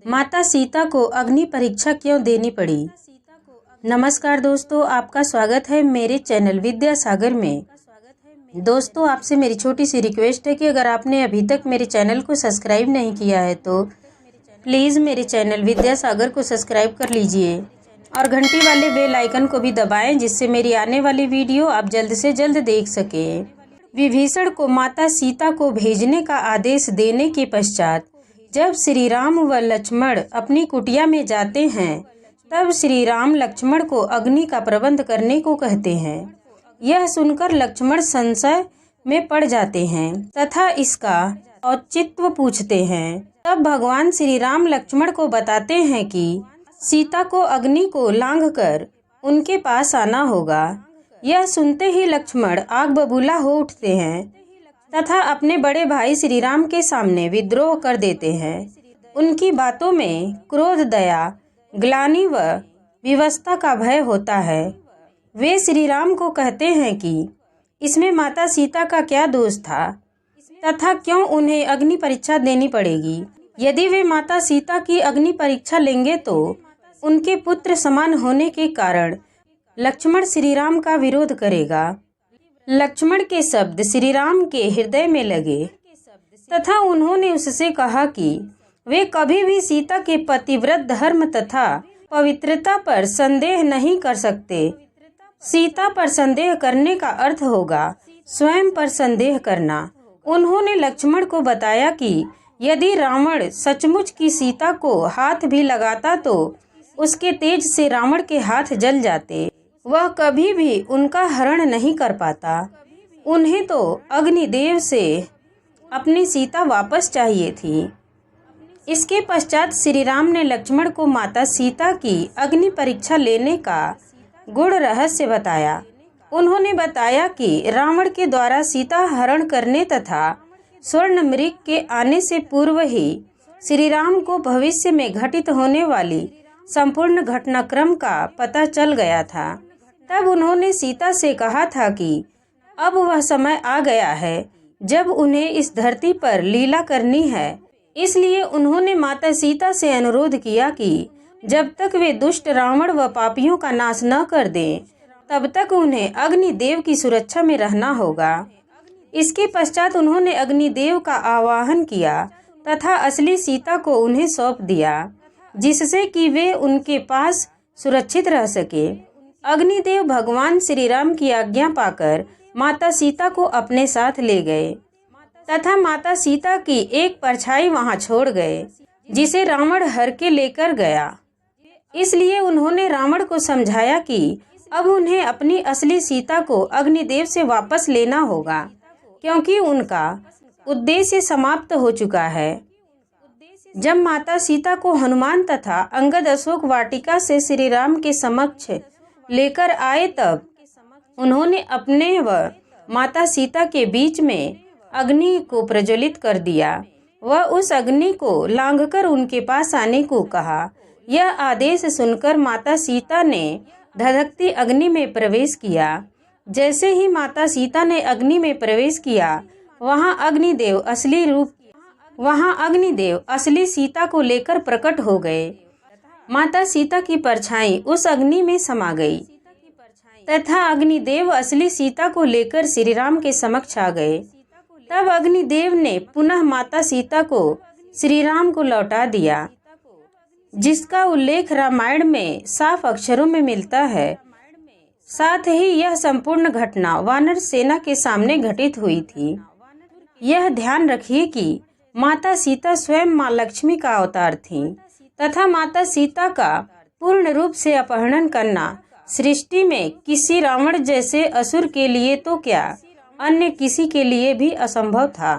माता सीता को अग्नि परीक्षा क्यों देनी पड़ी। नमस्कार दोस्तों, आपका स्वागत है मेरे चैनल विद्यासागर में। दोस्तों, आपसे मेरी छोटी सी रिक्वेस्ट है कि अगर आपने अभी तक मेरे चैनल को सब्सक्राइब नहीं किया है तो प्लीज़ मेरे चैनल विद्यासागर को सब्सक्राइब कर लीजिए और घंटी वाले बेल आइकन को भी दबाएं, जिससे मेरी आने वाली वीडियो आप जल्द से जल्द देख सकें। विभीषण को माता सीता को भेजने का आदेश देने के पश्चात जब श्री राम व लक्ष्मण अपनी कुटिया में जाते हैं, तब श्री राम लक्ष्मण को अग्नि का प्रबंध करने को कहते हैं। यह सुनकर लक्ष्मण संशय में पड़ जाते हैं तथा इसका औचित्य पूछते हैं। तब भगवान श्री राम लक्ष्मण को बताते हैं कि सीता को अग्नि को लांघकर उनके पास आना होगा। यह सुनते ही लक्ष्मण आग बबूला हो उठते हैं तथा अपने बड़े भाई श्री राम के सामने विद्रोह कर देते हैं। उनकी बातों में क्रोध, दया, ग्लानि व विवशता का भय होता है। वे श्री राम को कहते हैं कि इसमें माता सीता का क्या दोष था तथा क्यों उन्हें अग्नि परीक्षा देनी पड़ेगी। यदि वे माता सीता की अग्नि परीक्षा लेंगे तो उनके पुत्र समान होने के कारण लक्ष्मण श्री राम का विरोध करेगा। लक्ष्मण के शब्द श्री राम के हृदय में लगे तथा उन्होंने उससे कहा कि वे कभी भी सीता के पतिव्रत धर्म तथा पवित्रता पर संदेह नहीं कर सकते। सीता पर संदेह करने का अर्थ होगा स्वयं पर संदेह करना। उन्होंने लक्ष्मण को बताया कि यदि रावण सचमुच की सीता को हाथ भी लगाता तो उसके तेज से रावण के हाथ जल जाते। वह कभी भी उनका हरण नहीं कर पाता। उन्हें तो अग्निदेव से अपनी सीता वापस चाहिए थी। इसके पश्चात श्री राम ने लक्ष्मण को माता सीता की अग्नि परीक्षा लेने का गूढ़ रहस्य बताया। उन्होंने बताया कि रावण के द्वारा सीता हरण करने तथा स्वर्ण मृग के आने से पूर्व ही श्री राम को भविष्य में घटित होने वाली संपूर्ण घटनाक्रम का पता चल गया था। तब उन्होंने सीता से कहा था कि अब वह समय आ गया है जब उन्हें इस धरती पर लीला करनी है। इसलिए उन्होंने माता सीता से अनुरोध किया कि जब तक वे दुष्ट रावण व पापियों का नाश न कर दें, तब तक उन्हें अग्निदेव की सुरक्षा में रहना होगा। इसके पश्चात उन्होंने अग्निदेव का आवाहन किया तथा असली सीता को उन्हें सौंप दिया, जिससे कि वे उनके पास सुरक्षित रह सके। अग्निदेव भगवान श्री राम की आज्ञा पाकर माता सीता को अपने साथ ले गए तथा माता सीता की एक परछाई वहां छोड़ गए, जिसे रावण हर के लेकर गया। इसलिए उन्होंने रावण को समझाया कि अब उन्हें अपनी असली सीता को अग्निदेव से वापस लेना होगा, क्योंकि उनका उद्देश्य समाप्त हो चुका है। जब माता सीता को हनुमान तथा अंगद अशोक वाटिका से श्री राम के समक्ष लेकर आए, तब उन्होंने अपने व माता सीता के बीच में अग्नि को प्रज्वलित कर दिया व उस अग्नि को लांघकर उनके पास आने को कहा। यह आदेश सुनकर माता सीता ने धधकती अग्नि में प्रवेश किया। जैसे ही माता सीता ने अग्नि में प्रवेश किया, वहां अग्निदेव असली सीता को लेकर प्रकट हो गए। माता सीता की परछाई उस अग्नि में समा गई तथा अग्निदेव असली सीता को लेकर श्री राम के समक्ष आ गए। तब अग्निदेव ने पुनः माता सीता को श्री राम को लौटा दिया, जिसका उल्लेख रामायण में साफ अक्षरों में मिलता है। साथ ही यह संपूर्ण घटना वानर सेना के सामने घटित हुई थी। यह ध्यान रखिए कि माता सीता स्वयं माँ लक्ष्मी का अवतार थीं तथा माता सीता का पूर्ण रूप से अपहरण करना सृष्टि में किसी रावण जैसे असुर के लिए तो क्या, अन्य किसी के लिए भी असंभव था।